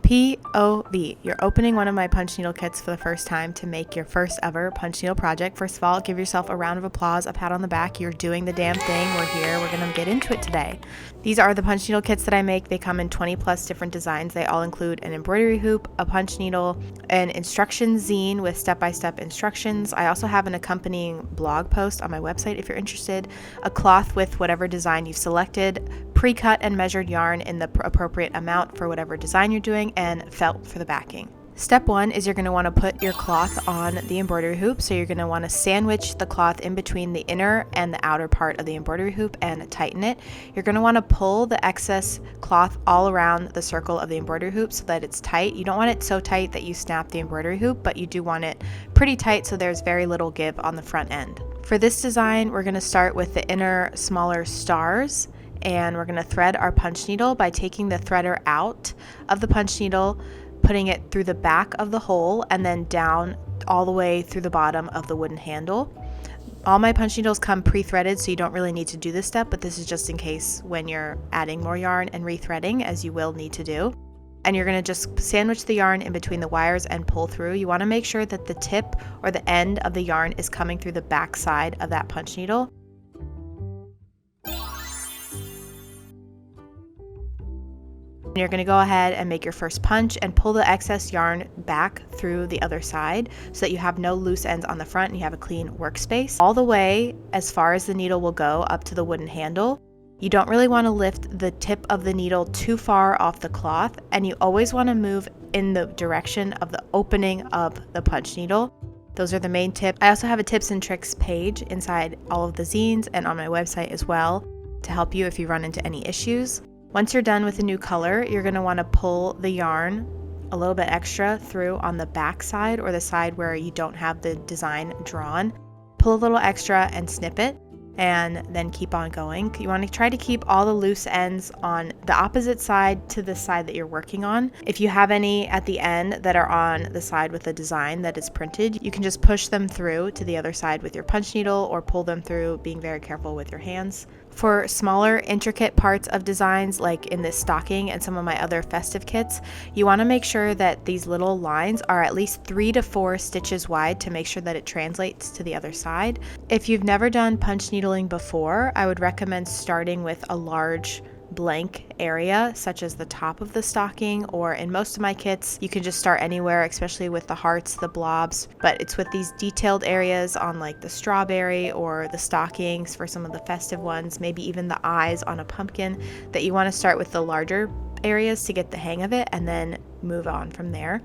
POV. You're opening one of my punch needle kits for the first time to make your first ever punch needle project. First of all, give yourself a round of applause, a pat on the back. You're doing the damn thing. We're here. We're going to get into it today. These are the punch needle kits that I make. They come in 20 plus different designs. They all include an embroidery hoop, a punch needle, an instruction zine with step-by-step instructions. I also have an accompanying blog post on my website if you're interested, a cloth with whatever design you've selected, pre-cut and measured yarn in the appropriate amount for whatever design you're doing, and felt for the backing. Step one is you're going to want to put your cloth on the embroidery hoop. So you're going to want to sandwich the cloth in between the inner and the outer part of the embroidery hoop and tighten it. You're going to want to pull the excess cloth all around the circle of the embroidery hoop so that it's tight. You don't want it so tight that you snap the embroidery hoop, but you do want it pretty tight so there's very little give on the front end. For this design, we're going to start with the inner smaller stars, and we're going to thread our punch needle by taking the threader out of the punch needle, putting it through the back of the hole, and then down all the way through the bottom of the wooden handle. All my punch needles come pre-threaded, so you don't really need to do this step, but this is just in case when you're adding more yarn and rethreading, as you will need to do. And you're going to just sandwich the yarn in between the wires and pull through. You want to make sure that the tip or the end of the yarn is coming through the back side of that punch needle. You're going to go ahead and make your first punch and pull the excess yarn back through the other side so that you have no loose ends on the front and you have a clean workspace. All the way as far as the needle will go up to the wooden handle. You don't really want to lift the tip of the needle too far off the cloth, and you always want to move in the direction of the opening of the punch needle. Those are the main tips. I also have a tips and tricks page inside all of the zines and on my website as well to help you if you run into any issues. Once you're done with a new color, you're going to want to pull the yarn a little bit extra through on the back side or the side where you don't have the design drawn. Pull a little extra and snip it, and then keep on going. You want to try to keep all the loose ends on the opposite side to the side that you're working on. If you have any at the end that are on the side with the design that is printed, you can just push them through to the other side with your punch needle or pull them through, being very careful with your hands. For smaller, intricate parts of designs, like in this stocking and some of my other festive kits, you want to make sure that these little lines are at least 3 to 4 stitches wide to make sure that it translates to the other side. If you've never done punch needling before, I would recommend starting with a large blank area such as the top of the stocking, or in most of my kits you can just start anywhere, especially with the hearts, the blobs, but it's with these detailed areas on like the strawberry or the stockings for some of the festive ones, maybe even the eyes on a pumpkin, that you want to start with the larger areas to get the hang of it and then move on from there.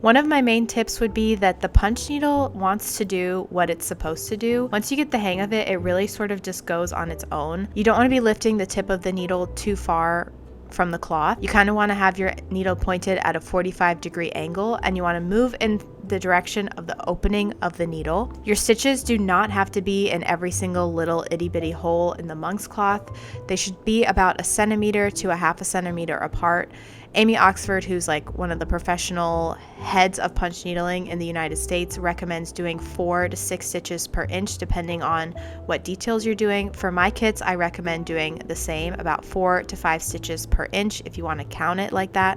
One of my main tips would be that the punch needle wants to do what it's supposed to do. Once you get the hang of it, it really sort of just goes on its own. You don't want to be lifting the tip of the needle too far from the cloth. You kind of want to have your needle pointed at a 45-degree angle, and you want to move in the direction of the opening of the needle. Your stitches do not have to be in every single little itty-bitty hole in the monk's cloth. They should be about 1 centimeter to a 1/2 centimeter apart. Amy Oxford, who's like one of the professional heads of punch needling in the United States, recommends doing 4 to 6 stitches per inch depending on what details you're doing. For my kits, I recommend doing the same, about 4 to 5 stitches per inch if you want to count it like that.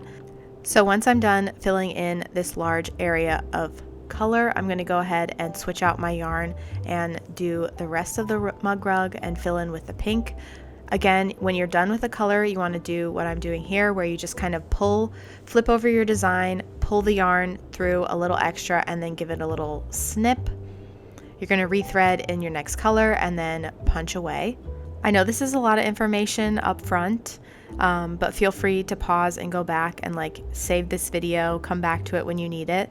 So once I'm done filling in this large area of color, I'm going to go ahead and switch out my yarn and do the rest of the mug rug and fill in with the pink. Again, when you're done with the color, you want to do what I'm doing here, where you just kind of flip over your design, pull the yarn through a little extra, and then give it a little snip. You're going to rethread in your next color and then punch away. I know this is a lot of information up front, but feel free to pause and go back and save this video, come back to it when you need it.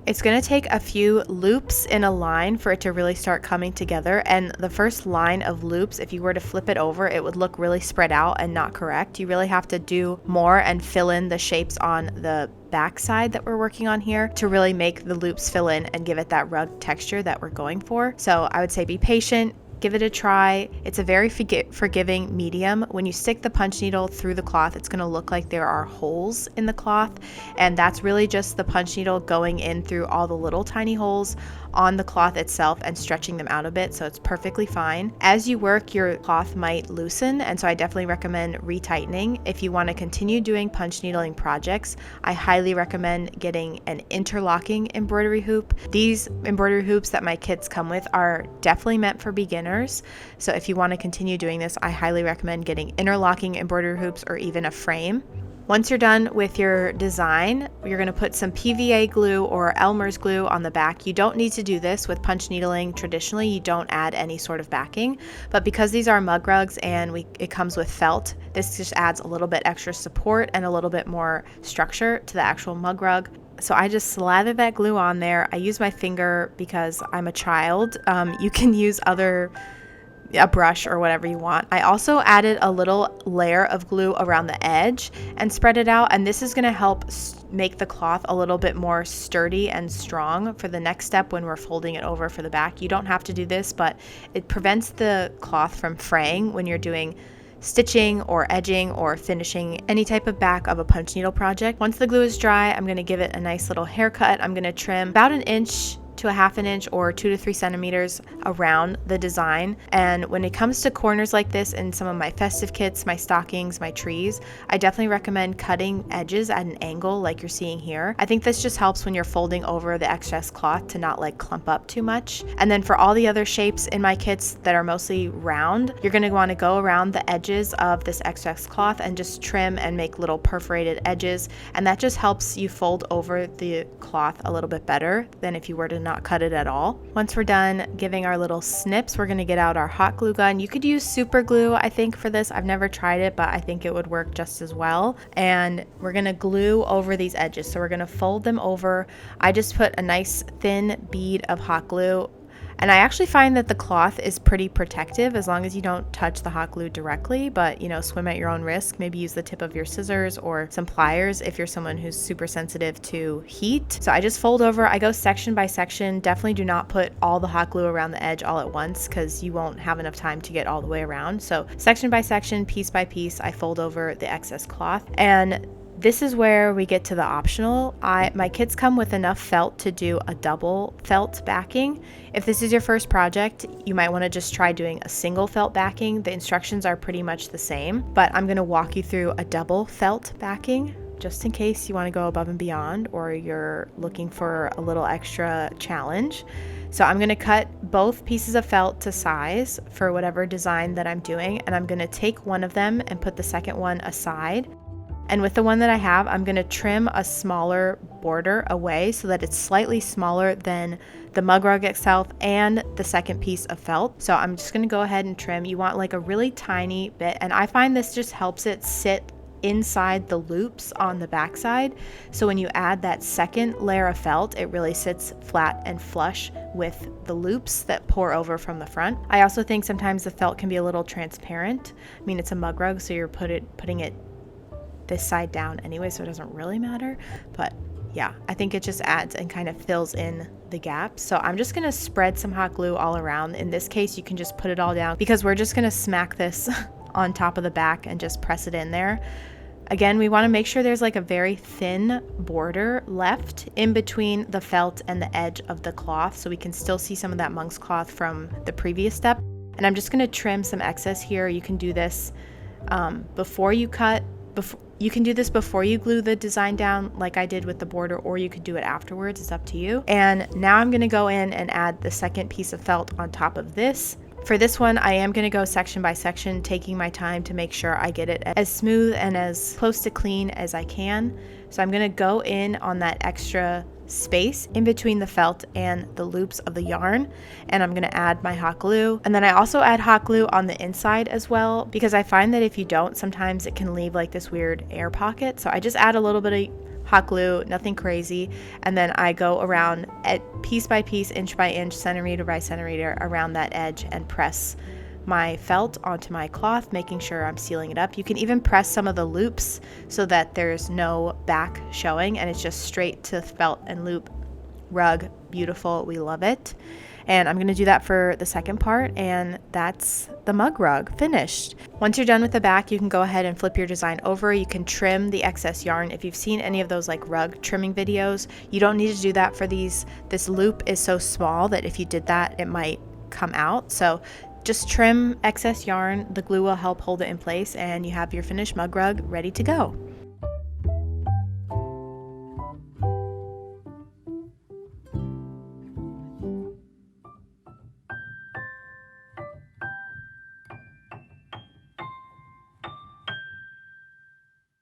It's going to take a few loops in a line for it to really start coming together, and the first line of loops, if you were to flip it over, it would look really spread out and not correct. You really have to do more and fill in the shapes on the back side that we're working on here to really make the loops fill in and give it that rug texture that we're going for. So I would say be patient. Give it a try. It's a very forgiving medium. When you stick the punch needle through the cloth, it's going to look like there are holes in the cloth, and that's really just the punch needle going in through all the little tiny holes on the cloth itself and stretching them out a bit, so it's perfectly fine. As you work, your cloth might loosen, and so I definitely recommend retightening. If you want to continue doing punch needling projects, I highly recommend getting an interlocking embroidery hoop. These embroidery hoops that my kits come with are definitely meant for beginners, so if you want to continue doing this, I highly recommend getting interlocking embroidery hoops or even a frame. Once you're done with your design, you're going to put some PVA glue or Elmer's glue on the back. You don't need to do this with punch needling. Traditionally, you don't add any sort of backing, but because these are mug rugs and it comes with felt, this just adds a little bit extra support and a little bit more structure to the actual mug rug. So I just slather that glue on there. I use my finger because I'm a child. You can use a brush or whatever you want. I also added a little layer of glue around the edge and spread it out, and this is going to help make the cloth a little bit more sturdy and strong for the next step when we're folding it over for the back. You don't have to do this, but it prevents the cloth from fraying when you're doing stitching or edging or finishing any type of back of a punch needle project. Once the glue is dry, I'm going to give it a nice little haircut. I'm going to trim about 1 inch to 1/2 inch or 2 to 3 centimeters around the design. And when it comes to corners like this in some of my festive kits, my stockings, my trees, I definitely recommend cutting edges at an angle like you're seeing here. I think this just helps when you're folding over the excess cloth to not like clump up too much. And then for all the other shapes in my kits that are mostly round, you're going to want to go around the edges of this excess cloth and just trim and make little perforated edges, and that just helps you fold over the cloth a little bit better than if you were to not cut it at all. Once we're done giving our little snips, we're going to get out our hot glue gun. You could use super glue, I think, for this. I've never tried it, but I think it would work just as well. And we're going to glue over these edges. So we're going to fold them over. I just put a nice thin bead of hot glue. And I actually find that the cloth is pretty protective as long as you don't touch the hot glue directly, but swim at your own risk. Maybe use the tip of your scissors or some pliers if you're someone who's super sensitive to heat. So I just fold over, I go section by section. Definitely do not put all the hot glue around the edge all at once because you won't have enough time to get all the way around. So section by section, piece by piece, I fold over the excess cloth. And this is where we get to the optional. My kits come with enough felt to do a double felt backing. If this is your first project, you might want to just try doing a single felt backing. The instructions are pretty much the same, but I'm going to walk you through a double felt backing just in case you want to go above and beyond or you're looking for a little extra challenge. So I'm going to cut both pieces of felt to size for whatever design that I'm doing, and I'm going to take one of them and put the second one aside. And with the one that I have, I'm going to trim a smaller border away so that it's slightly smaller than the mug rug itself and the second piece of felt. So I'm just going to go ahead and trim. You want like a really tiny bit, and I find this just helps it sit inside the loops on the backside. So when you add that second layer of felt, it really sits flat and flush with the loops that pour over from the front. I also think sometimes the felt can be a little transparent. I mean, it's a mug rug, so you're putting it this side down anyway, so it doesn't really matter, but yeah, I think it just adds and kind of fills in the gaps. So I'm just gonna spread some hot glue all around. In this case, you can just put it all down because we're just gonna smack this on top of the back and just press it in there. Again, we want to make sure there's like a very thin border left in between the felt and the edge of the cloth, so we can still see some of that monk's cloth from the previous step. And I'm just going to trim some excess here. You can do this before you cut. You can do this before you glue the design down like I did with the border, or you could do it afterwards. It's up to you. And now I'm going to go in and add the second piece of felt on top of this. For this one, I am going to go section by section, taking my time to make sure I get it as smooth and as close to clean as I can. So I'm going to go in on that extra space in between the felt and the loops of the yarn, and I'm going to add my hot glue. And then I also add hot glue on the inside as well, because I find that if you don't, sometimes it can leave like this weird air pocket. So I just add a little bit of hot glue, nothing crazy, and then I go around at piece by piece, inch by inch, centimeter by centimeter around that edge and press my felt onto my cloth, making sure I'm sealing it up. You can even press some of the loops so that there's no back showing and it's just straight to felt and loop rug. Beautiful, we love it. And I'm going to do that for the second part, and that's the mug rug finished. Once you're done with the back, you can go ahead and flip your design over. You can trim the excess yarn. If you've seen any of those like rug trimming videos, you don't need to do that for these. This loop is so small that if you did that, it might come out. So just trim excess yarn. The glue will help hold it in place, and you have your finished mug rug ready to go.